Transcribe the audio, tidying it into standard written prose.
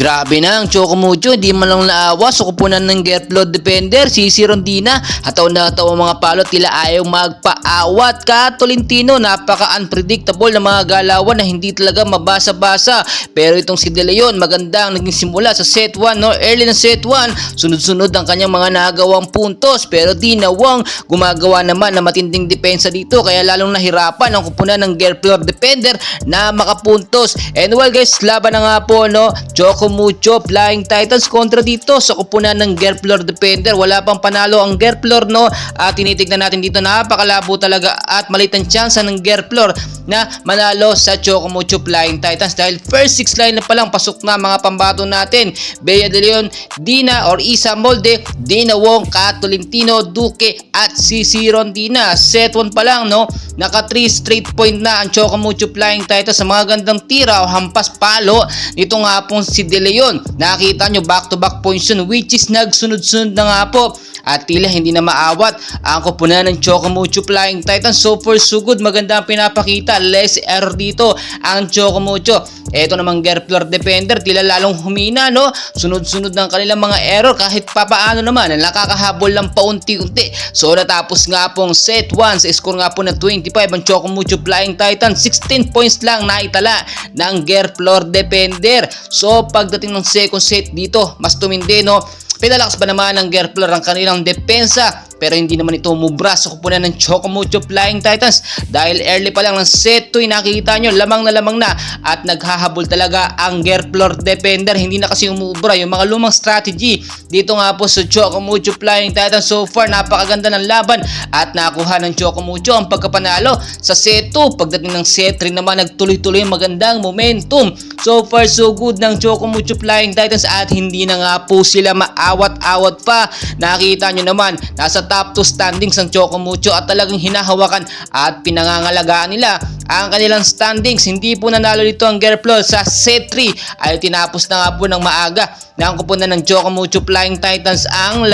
Grabe na ang Chocomucho, hindi man lang naawa sa kupunan ng Gerplod defender, si Rondina. Hataw na hataw ang mga palot, tila ayaw magpaawat. Tolentino, napaka-unpredictable na mga galawan na hindi talaga mabasa-basa. Pero itong si De Leon, magandang naging simula sa set 1, no? Early na set 1, sunod-sunod ang kanyang mga nagawang puntos. Pero Dina Wong, gumagawa naman na matinding depensa dito, kaya lalong nahirapan ang kupunan ng Gerplod defender na makapuntos. And well guys, laban na nga po, no? Chocomucho Flying Titans kontra dito sa kupunan ng Gerplor defender. Wala pang panalo ang Gerplor, no? At tinitignan natin dito, napakalabo talaga at maliit ang tsansa ng Gerplor na manalo sa Chocomucho Flying Titans dahil first 6 line na palang pasok na mga pambato natin. Bea De Leon, Dina or Isa Molde, Dina Wong, Tolentino, Duque at si Rondina. Set 1 pa lang, no? Naka 3 straight point na ang Chocomucho Flying Titans sa mga gandang tira o hampas palo. Dito nga po si De Leon, nakita nyo back-to-back points yun, which is nagsunod-sunod na nga po at tila hindi na maawat ang kupunan ng Chocomucho Flying Titans. So far so good, maganda ang pinapakita, less error dito ang Chocomucho. Eto namang Gerplor defender, tila lalong humina, no? Sunod-sunod ng kanilang mga error kahit papaano naman, nakakahabol lang paunti-unti. So natapos nga pong set 1 sa score nga po na 25 ang Chocomucho Flying Titans, 16 points lang naitala ng Gerplor defender. So pagdating ng second set dito, mas tumindi, no? Pinalakas ba naman ng Gerplor ang kanilang depensa, pero hindi naman ito umubra sa kupunan ng Chocomucho Flying Titans dahil early pa lang ng set 2 nakikita nyo lamang na at naghahabol talaga ang Gerplor defender. Hindi na kasi umubra yung mga lumang strategy dito nga po sa Chocomucho Flying Titans. So far napakaganda ng laban at nakuha ng Chocomucho ang pagkapanalo sa set 2. Pagdating ng set 3 naman, nagtuloy-tuloy magandang momentum. So far so good ng Chocomucho Flying Titans at hindi na nga po sila maawat-awat pa. Nakita nyo naman, nasa top 2 standings ang Chocomucho at talagang hinahawakan at pinangangalagaan nila ang kanilang standings. Hindi po nanalo dito ang Gerplor sa set 3 ay tinapos na nga po ng maaga na ang kupunan ng Chocomucho Flying Titans ang